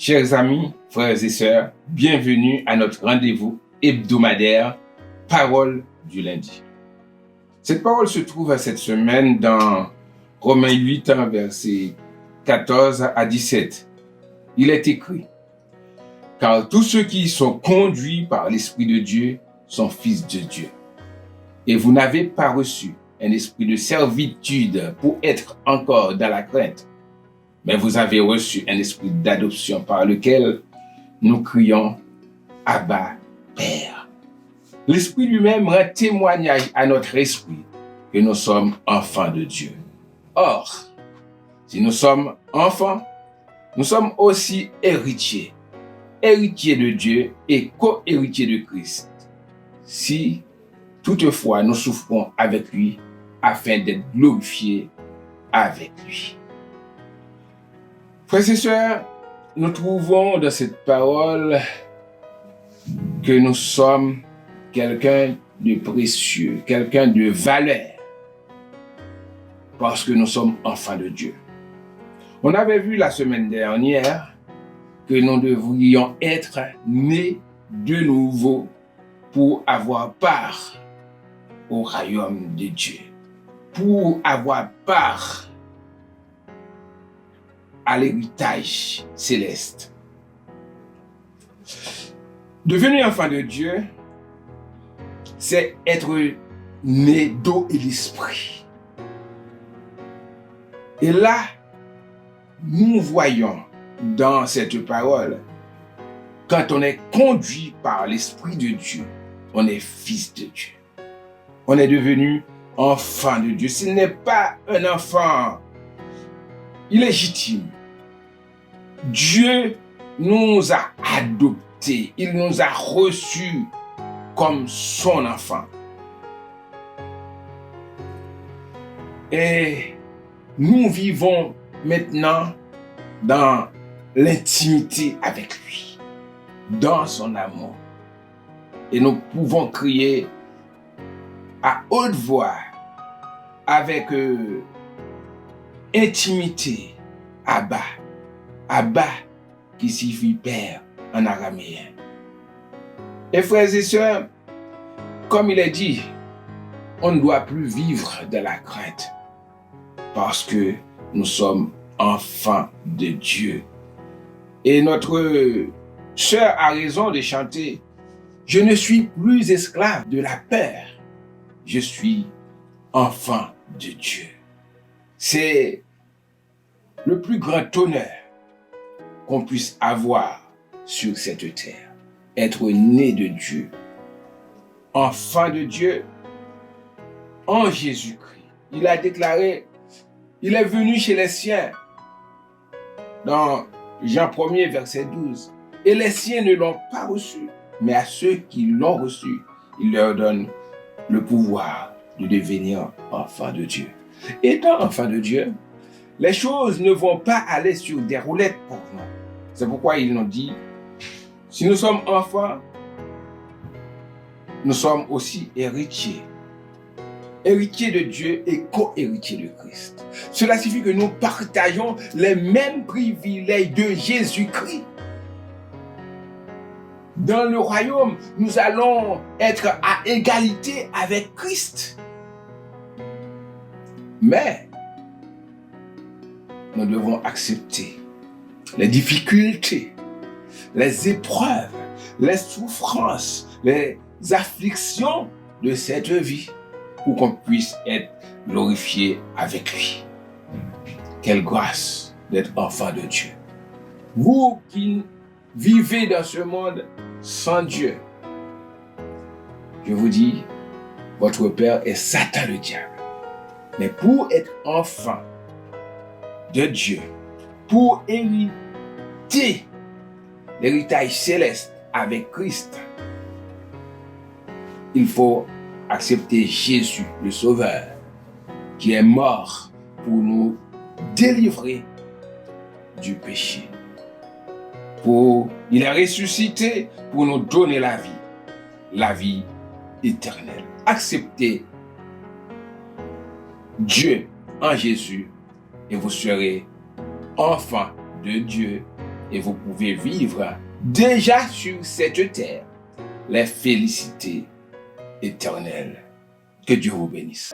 Chers amis, frères et sœurs, bienvenue à notre rendez-vous hebdomadaire Parole du lundi. Cette parole se trouve cette semaine dans Romains 8, versets 14 à 17. Il est écrit: car tous ceux qui sont conduits par l'Esprit de Dieu sont fils de Dieu. Et vous n'avez pas reçu un esprit de servitude pour être encore dans la crainte, mais vous avez reçu un esprit d'adoption par lequel nous crions « Abba, Père ». L'Esprit lui-même rend témoignage à notre esprit que nous sommes enfants de Dieu. Or, si nous sommes enfants, nous sommes aussi héritiers, héritiers de Dieu et co-héritiers de Christ, si toutefois nous souffrons avec lui afin d'être glorifiés avec lui. Frères et sœurs, nous trouvons dans cette parole que nous sommes quelqu'un de précieux, quelqu'un de valeur, parce que nous sommes enfants de Dieu. On avait vu la semaine dernière que nous devrions être nés de nouveau pour avoir part au royaume de Dieu, pour avoir part à l'héritage céleste. Devenir enfant de Dieu, c'est être né d'eau et d'esprit. Et là, nous voyons dans cette parole, quand on est conduit par l'Esprit de Dieu, on est fils de Dieu. On est devenu enfant de Dieu. Ce n'est pas un enfant illégitime. Dieu nous a adoptés, il nous a reçus comme son enfant. Et nous vivons maintenant dans l'intimité avec lui, dans son amour. Et nous pouvons crier à haute voix, avec intimité, Abba. Abba, qui signifie Père en araméen. Et frères et sœurs, comme il est dit, on ne doit plus vivre de la crainte parce que nous sommes enfants de Dieu. Et notre sœur a raison de chanter: je ne suis plus esclave de la peur, je suis enfant de Dieu. C'est le plus grand honneur qu'on puisse avoir sur cette terre. Être né de Dieu, enfant de Dieu, en Jésus-Christ. Il a déclaré, il est venu chez les siens, dans Jean 1er, verset 12. Et les siens ne l'ont pas reçu, mais à ceux qui l'ont reçu, il leur donne le pouvoir de devenir enfant de Dieu. Étant enfant de Dieu, les choses ne vont pas aller sur des roulettes pour nous. C'est pourquoi il nous dit, si nous sommes enfants, nous sommes aussi héritiers. Héritiers de Dieu et co-héritiers de Christ. Cela signifie que nous partageons les mêmes privilèges de Jésus-Christ. Dans le royaume, nous allons être à égalité avec Christ. Mais nous devons accepter les difficultés, les épreuves, les souffrances, les afflictions de cette vie pour qu'on puisse être glorifié avec lui. Quelle grâce d'être enfant de Dieu. Vous qui vivez dans ce monde sans Dieu, je vous dis, votre père est Satan le diable. Mais pour être enfant de Dieu, pour hériter l'héritage céleste avec Christ, il faut accepter Jésus, le Sauveur, qui est mort pour nous délivrer du péché. Il est ressuscité pour nous donner la vie éternelle. Acceptez Dieu en Jésus et vous serez enfants de Dieu et vous pouvez vivre déjà sur cette terre les félicités éternelles. Que Dieu vous bénisse.